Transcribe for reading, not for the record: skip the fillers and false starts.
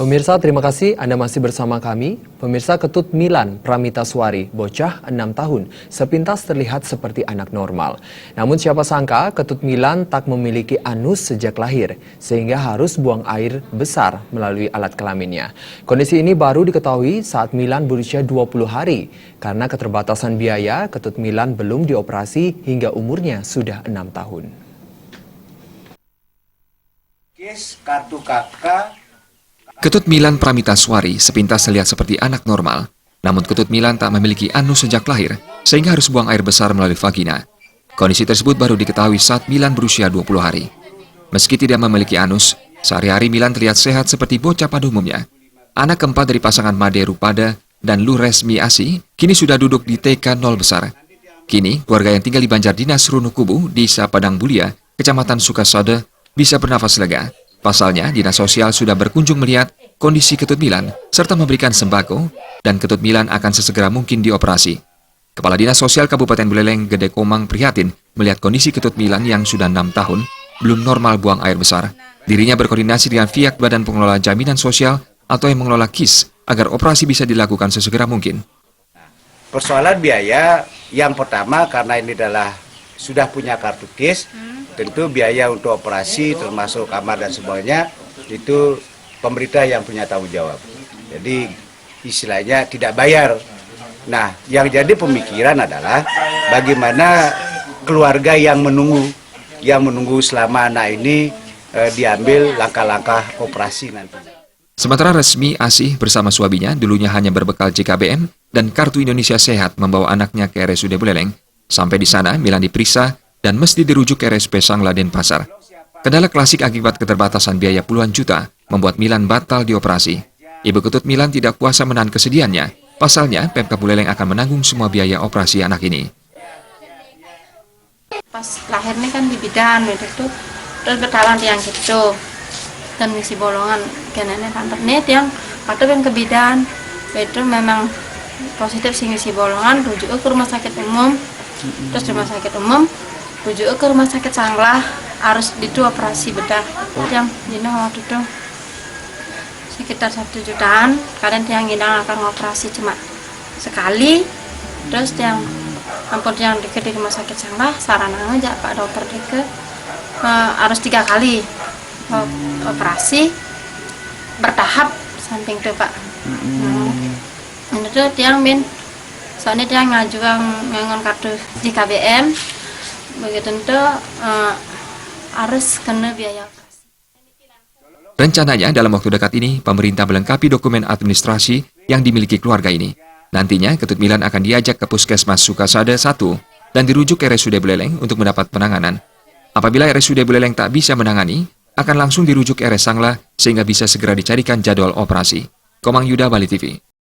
Pemirsa, terima kasih Anda masih bersama kami. Pemirsa, Ketut Milan Pramitaswari, bocah 6 tahun, sepintas terlihat seperti anak normal. Namun siapa sangka Ketut Milan tak memiliki anus sejak lahir, sehingga harus buang air besar melalui alat kelaminnya. Kondisi ini baru diketahui saat Milan berusia 20 hari. Karena keterbatasan biaya, Ketut Milan belum dioperasi hingga umurnya sudah 6 tahun. Kartu kakak. Ketut Milan Pramitaswari sepintas terlihat seperti anak normal. Namun Ketut Milan tak memiliki anus sejak lahir, sehingga harus buang air besar melalui vagina. Kondisi tersebut baru diketahui saat Milan berusia 20 hari. Meski tidak memiliki anus, sehari-hari Milan terlihat sehat seperti bocah pada umumnya. Anak keempat dari pasangan Made Rupada dan Luresmi Asi kini sudah duduk di TK 0 besar. Kini, keluarga yang tinggal di Banjardinas Runukubu, Desa Padang Bulia, Kecamatan Sukasade, bisa bernafas lega. Pasalnya, Dinas Sosial sudah berkunjung melihat kondisi Ketut Milan serta memberikan sembako dan Ketut Milan akan sesegera mungkin dioperasi. Kepala Dinas Sosial Kabupaten Buleleng Gede Komang prihatin melihat kondisi Ketut Milan yang sudah 6 tahun belum normal buang air besar. Dirinya berkoordinasi dengan pihak Badan Pengelola Jaminan Sosial atau yang mengelola KIS agar operasi bisa dilakukan sesegera mungkin. Persoalan biaya yang pertama karena ini adalah sudah punya kartu KIS, tentu biaya untuk operasi termasuk kamar dan sebagainya itu pemerintah yang punya tanggung jawab. Jadi istilahnya tidak bayar. Nah, yang jadi pemikiran adalah bagaimana keluarga yang menunggu selama anak ini diambil langkah-langkah operasi nanti. Sementara Resmi Asih bersama suaminya dulunya hanya berbekal JKBM dan Kartu Indonesia Sehat membawa anaknya ke RSUD Buleleng. Sampai di sana, Milan diperiksa dan mesti dirujuk ke RSP Sangla Denpasar. Kendala klasik akibat keterbatasan biaya puluhan juta membuat Milan batal dioperasi. Ibu Ketut Milan tidak kuasa menahan kesedihannya. Pasalnya, Pemkab Buleleng akan menanggung semua biaya operasi anak ini. Pas lahirnya kan di bidan, itu terus bertalan tiang gitu dan misi bolongan kenanya pantatnya tiang patut yang ke bidan itu memang positif sih misi bolongan, rujuk ke rumah sakit umum. Terus di rumah sakit umum rujuk ke rumah sakit Sanglah harus itu operasi bedah yang gina waktu itu sekitar 1 jutaan. Kadang yang gina akan operasi cuma sekali. Terus yang ampun yang dekat di rumah sakit Sanglah sarana aja Pak dokter dekat harus 3 kali operasi bertahap samping itu Pak. Itu tiang soalnya dia ngajukan ngangon kartu di KBM begitu itu harus kena biaya operasi. Rencananya dalam waktu dekat ini pemerintah melengkapi dokumen administrasi yang dimiliki keluarga ini. Nantinya Ketut Milan akan diajak ke Puskesmas Sukasade 1 dan dirujuk ke RSUD Buleleng untuk mendapat penanganan. Apabila RSUD Buleleng tak bisa menangani, akan langsung dirujuk ke RS Sangla sehingga bisa segera dicarikan jadwal operasi. Komang Yuda, Bali TV.